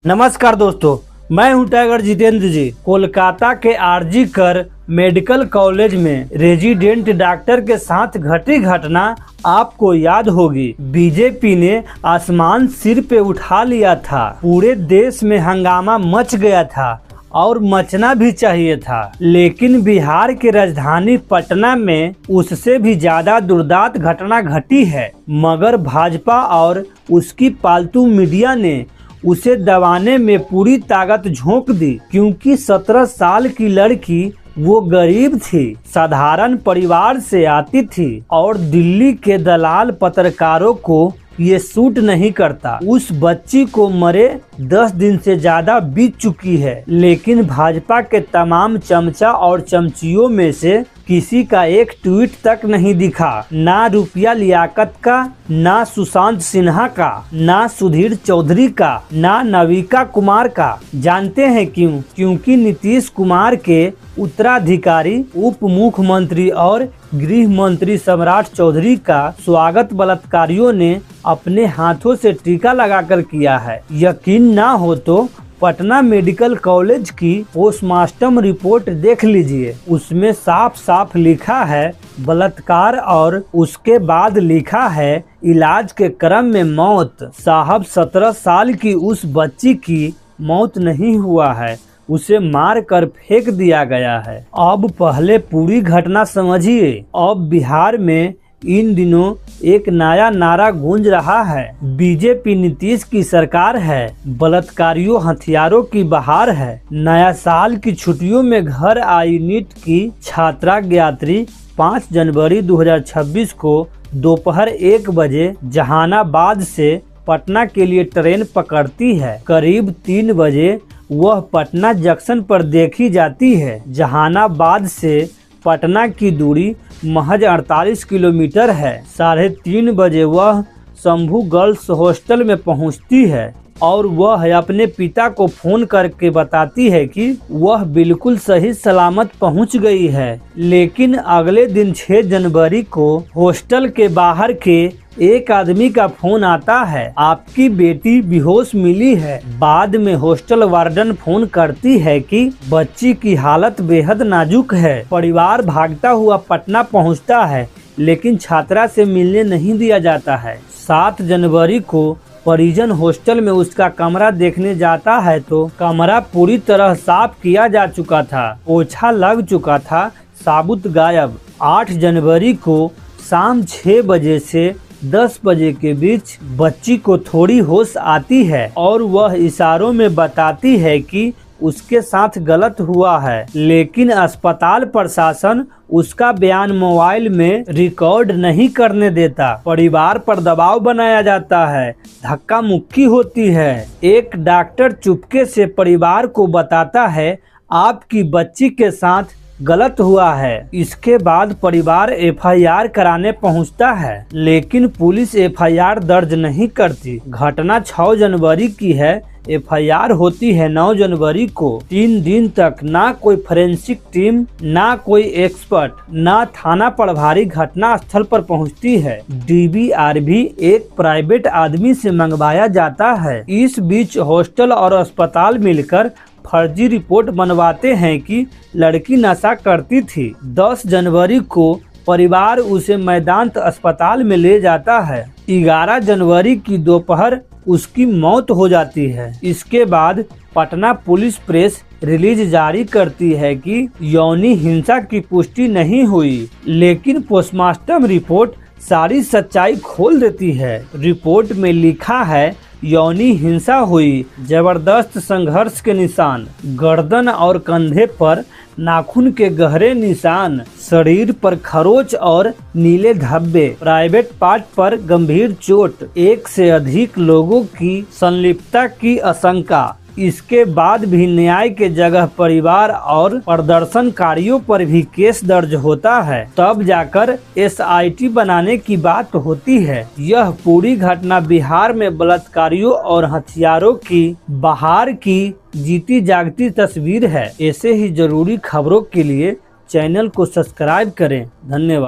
नमस्कार दोस्तों, मैं हूं टाइगर जितेंद्र जी। कोलकाता के आरजी कर मेडिकल कॉलेज में रेजिडेंट डॉक्टर के साथ घटी घटना आपको याद होगी। बीजेपी ने आसमान सिर पे उठा लिया था। पूरे देश में हंगामा मच गया था और मचना भी चाहिए था, लेकिन बिहार की राजधानी पटना में उससे भी ज्यादा दुर्दांत घटना घटी है। मगर भाजपा और उसकी पालतू मीडिया ने उसे दबाने में पूरी ताकत झोंक दी, क्योंकि 17 साल की लड़की वो गरीब थी, साधारण परिवार से आती थी और दिल्ली के दलाल पत्रकारों को ये सूट नहीं करता। उस बच्ची को मरे 10 दिन से ज्यादा बीत चुकी है, लेकिन भाजपा के तमाम चमचा और चमचियों में से किसी का एक ट्वीट तक नहीं दिखा। ना रुपया लियाकत का, ना सुशांत सिन्हा का, ना सुधीर चौधरी का, ना नविका कुमार का। जानते हैं क्यों? क्योंकि नीतीश कुमार के उत्तराधिकारी उप मुख्यमंत्री और गृह मंत्री सम्राट चौधरी का स्वागत बलात्कारियों ने अपने हाथों से टीका लगाकर किया है। यकीन ना हो तो पटना मेडिकल कॉलेज की पोस्टमार्टम रिपोर्ट देख लीजिए। उसमें साफ साफ लिखा है बलात्कार और उसके बाद लिखा है इलाज के क्रम में मौत। साहब, 17 साल की उस बच्ची की मौत नहीं हुआ है, उसे मार कर फेंक दिया गया है। अब पहले पूरी घटना समझिए। अब बिहार में इन दिनों एक नया नारा गूंज रहा है। बीजेपी नीतीश की सरकार है, बलात्कारियों हथियारों की बहार है। नया साल की छुट्टियों में घर आई नीट की छात्रा गायत्री 5 जनवरी 2026 को दोपहर 1 बजे जहानाबाद से पटना के लिए ट्रेन पकड़ती है। करीब 3 बजे वह पटना जंक्शन पर देखी जाती है। जहानाबाद से पटना की दूरी महज 48 किलोमीटर है। 3:30 बजे वह शंभू गर्ल्स हॉस्टल में पहुंचती है और वह अपने पिता को फोन करके बताती है कि वह बिल्कुल सही सलामत पहुंच गई है। लेकिन अगले दिन 6 जनवरी को हॉस्टल के बाहर के एक आदमी का फोन आता है, आपकी बेटी बेहोश मिली है। बाद में हॉस्टल वार्डन फोन करती है कि बच्ची की हालत बेहद नाजुक है। परिवार भागता हुआ पटना पहुंचता है, लेकिन छात्रा से मिलने नहीं दिया जाता है। 7 जनवरी को परिजन हॉस्टल में उसका कमरा देखने जाता है तो कमरा पूरी तरह साफ किया जा चुका था, पोछा लग चुका था, साबुत गायब। 8 जनवरी को शाम 6 बजे से 10 बजे के बीच बच्ची को थोड़ी होश आती है और वह इशारों में बताती है कि उसके साथ गलत हुआ है, लेकिन अस्पताल प्रशासन उसका बयान मोबाइल में रिकॉर्ड नहीं करने देता। परिवार पर दबाव बनाया जाता है, धक्का मुक्की होती है। एक डॉक्टर चुपके से परिवार को बताता है आपकी बच्ची के साथ गलत हुआ है। इसके बाद परिवार एफआईआर कराने पहुंचता है, लेकिन पुलिस एफआईआर दर्ज नहीं करती। घटना 6 जनवरी की है, एफआईआर होती है 9 जनवरी को। 3 दिन तक ना कोई फोरेंसिक टीम, ना कोई एक्सपर्ट, ना थाना प्रभारी घटना स्थल पर पहुंचती है। डीवीआर भी एक प्राइवेट आदमी से मंगवाया जाता है। इस बीच हॉस्टल और अस्पताल मिलकर फर्जी रिपोर्ट बनवाते हैं कि लड़की नशा करती थी। 10 जनवरी को परिवार उसे मैदान अस्पताल में ले जाता है। 11 जनवरी की दोपहर उसकी मौत हो जाती है। इसके बाद पटना पुलिस प्रेस रिलीज जारी करती है कि यौनी हिंसा की पुष्टि नहीं हुई, लेकिन पोस्टमार्टम रिपोर्ट सारी सच्चाई खोल देती है। रिपोर्ट में लिखा है यौनी हिंसा हुई, जबरदस्त संघर्ष के निशान, गर्दन और कंधे पर नाखून के गहरे निशान, शरीर पर खरोच और नीले धब्बे, प्राइवेट पार्ट पर गंभीर चोट, 1 से अधिक लोगों की संलिप्तता की आशंका। इसके बाद भी न्याय के जगह परिवार और प्रदर्शनकारियों पर भी केस दर्ज होता है। तब जाकर एसआईटी बनाने की बात होती है। यह पूरी घटना बिहार में बलात्कारियों और हथियारों की बहार की जीती जागती तस्वीर है। ऐसे ही जरूरी खबरों के लिए चैनल को सब्सक्राइब करें। धन्यवाद।